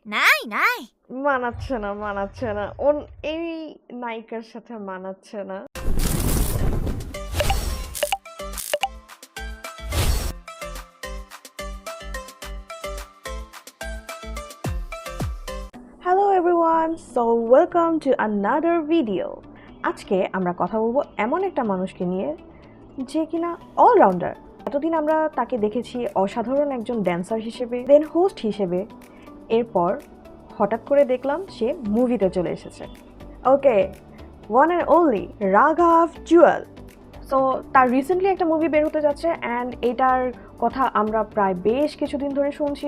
নাই নাই মানাচ্ছে না এই নায়িকার সাথে মানাচ্ছে না। Hello everyone, so welcome to another video. আজকে আমরা কথা বলবো এমন একটা মানুষকে নিয়ে যে কিনা অলরাউন্ডার। এতদিন আমরা তাকে দেখেছি অসাধারণ একজন ড্যান্সার হিসেবে, দেন হোস্ট হিসেবে, এরপর হঠাৎ করে দেখলাম সে মুভিতে চলে এসেছে। ওকে, one and only রাঘাভ Jual. So তার রিসেন্টলি একটা মুভি বের হতে যাচ্ছে অ্যান্ড এটার কথা আমরা প্রায় বেশ কিছুদিন ধরে শুনছি,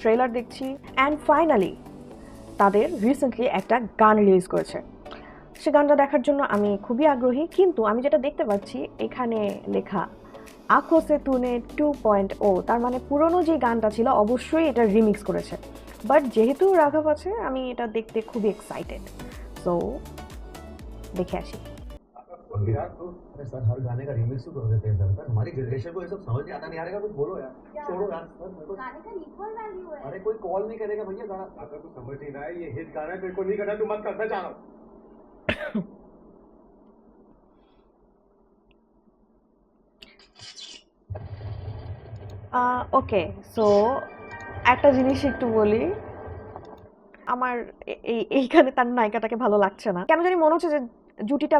ট্রেলার দেখছি অ্যান্ড ফাইনালি তাদের রিসেন্টলি একটা গান রিলিজ করেছে। সে গানটা দেখার জন্য আমি খুবই আগ্রহী, কিন্তু আমি যেটা দেখতে পাচ্ছি এখানে লেখা আঁখো সে তুনে 2.0, তার মানে পুরনো যে গানটা ছিল অবশ্যই এটা রিমিক্স করেছে। বাট যেহেতু রাঘাভ আছে আমি এটা দেখতে খুবই এক্সাইটেড, সো দেখে আসি। यार तो अरे सर हर गाने का रीमिक्स तो कर देते हैं सर हमारी जनरेशन को ये सब समझ नहीं आता नहीं आ रहेगा कुछ बोलो यार छोड़ो यार सर मेरे को गाने का इक्वल वैल्यू है। अरे कोई कॉल नहीं करेगा भैया गाना अगर तू समझ नहीं रहा है ये हिट गाना है तेरे को नहीं करना तू मत करना चाह रहा ওকে, সো একটা জিনিস একটু বলি, আমার এইখানে তার নায়িকাটাকে ভালো লাগছে না, কেন জানি মনে হচ্ছে যে জুটিটা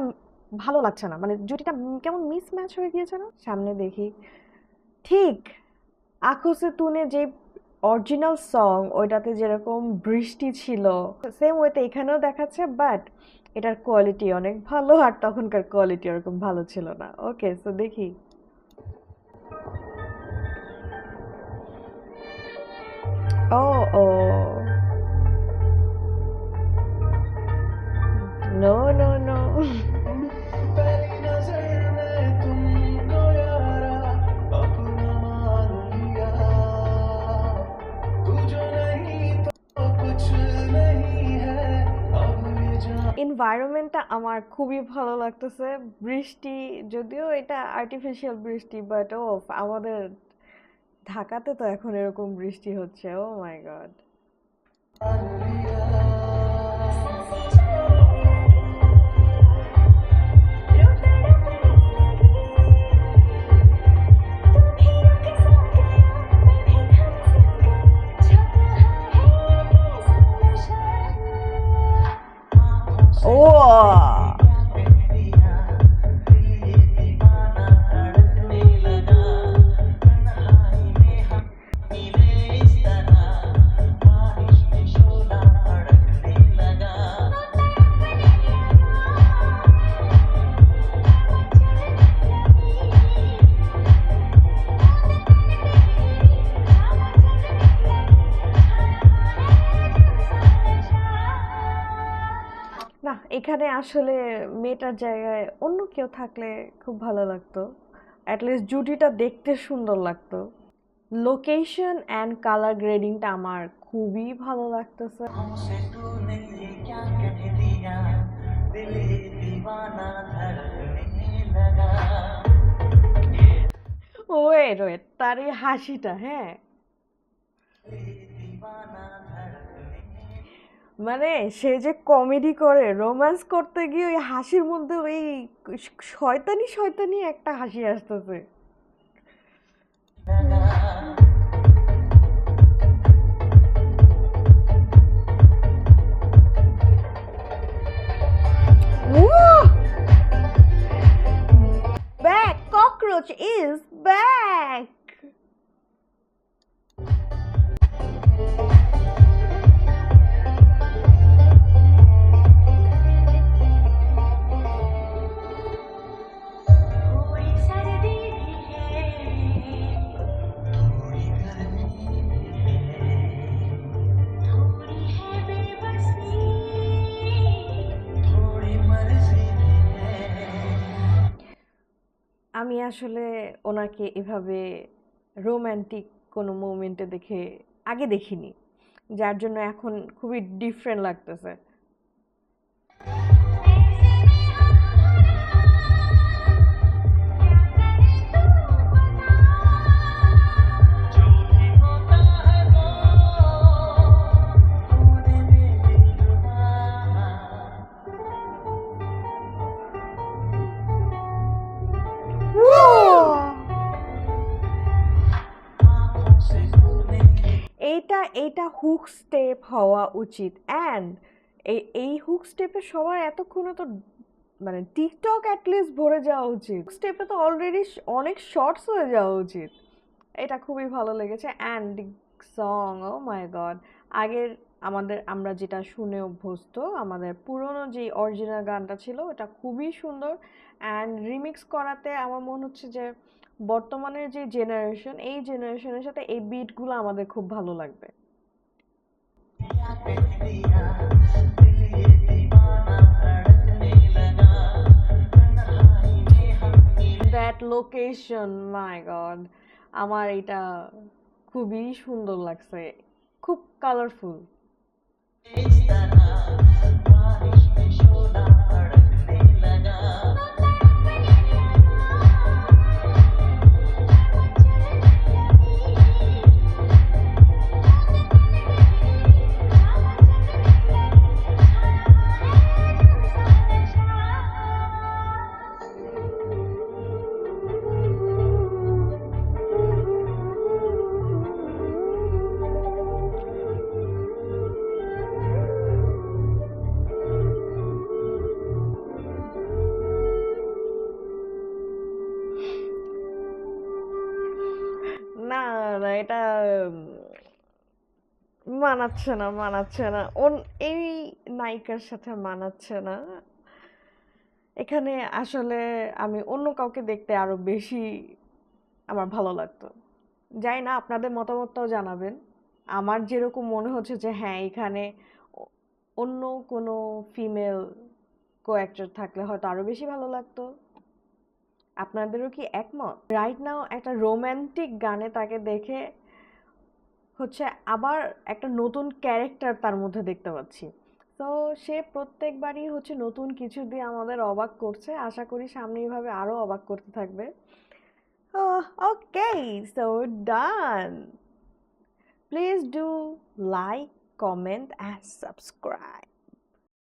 ভালো লাগছে না, মানে জুটিটা কেমন মিসম্যাচ হয়ে গিয়েছে না। সামনে দেখি ঠিক আঁখো সে তুনে যে অরিজিনাল সং ওইটাতে যেরকম বৃষ্টি ছিল সেম ওয়েতে এখানেও দেখাচ্ছে, বাট এটার কোয়ালিটি অনেক ভালো আর তখনকার কোয়ালিটি ওরকম ভালো ছিল না। ওকে, সো দেখি। ও ও नो नो नो এনভায়রনমেন্টটা আমার খুবই ভালো লাগতেছে। বৃষ্টি, যদিও এটা আর্টিফিশিয়াল বৃষ্টি, বাট ও আমাদের ঢাকাতে তো এখন এরকম বৃষ্টি হচ্ছে। ও মাই গড। ও না, এখানে আসলে মেয়েটার জায়গায় অন্য কেউ থাকলে খুব ভালো লাগতো, অ্যাটলিস্ট জুটিটা দেখতে সুন্দর লাগতো। লোকেশন অ্যান্ড কালার গ্রেডিংটা আমার খুবই ভালো লাগতেছে। ওয়েট ওয়েট, তার এই হাসিটা, হ্যাঁ মানে সে যে কমেডি করে, রোম্যান্স করতে গিয়ে ওই হাসির মধ্যে ওই শয়তানি শয়তানি একটা হাসি আসতেছে। Back, cockroach is back. আমি আসলে ওনাকে এভাবে রোম্যান্টিক কোনো মোমেন্টে আগে দেখিনি, যার জন্য এখন খুবই ডিফারেন্ট লাগতেছে। এইটা হুক স্টেপ হওয়া উচিত। অ্যান্ড এই হুক স্টেপে সবার এতক্ষণে তো মানে টিকটক অ্যাটলিস্ট ভরে যাওয়া উচিত, স্টেপে তো অলরেডি অনেক শর্টস হয়ে যাওয়া উচিত। এটা খুবই ভালো লেগেছে। And song, oh my god, আগের আমরা যেটা শুনে অভ্যস্ত, আমাদের পুরনো যে অরিজিনাল গানটা ছিল ওটা খুবই সুন্দর। অ্যান্ড রিমিক্স করাতে আমার মনে হচ্ছে যে বর্তমানের যে জেনারেশন, এই জেনারেশনের সাথে এই বিটগুলো আমাদের খুব ভালো লাগবে। দ্যাট লোকেশন, মাই গড, আমার এটা খুবই সুন্দর লাগছে, খুব কালারফুল। না, না, এটা মানাচ্ছে না, মানাচ্ছে না, এই নায়িকার সাথে মানাচ্ছে না। এখানে আসলে আমি অন্য কাউকে দেখতে আরো বেশি আমার ভালো লাগতো। জানি না, আপনাদের মতামতটাও জানাবেন। আমার যেরকম মনে হচ্ছে যে হ্যাঁ, এখানে অ- অন্য কোনো ফিমেল কো অ্যাক্টর থাকলে হয়তো আরো বেশি ভালো লাগতো। আপনাদেরও কি একমত? রাইট নাও একটা রোমান্টিক গানে তাকে দেখে হচ্ছে আবার একটা নতুন ক্যারেক্টার তার মধ্যে দেখতে পাচ্ছি। তো সে প্রত্যেকবারই হচ্ছে নতুন কিছু দিয়ে আমাদের অবাক করছে, আশা করি সামনে এভাবে আরো অবাক করতে থাকবে। Okay, so done. Please do like, comment and subscribe.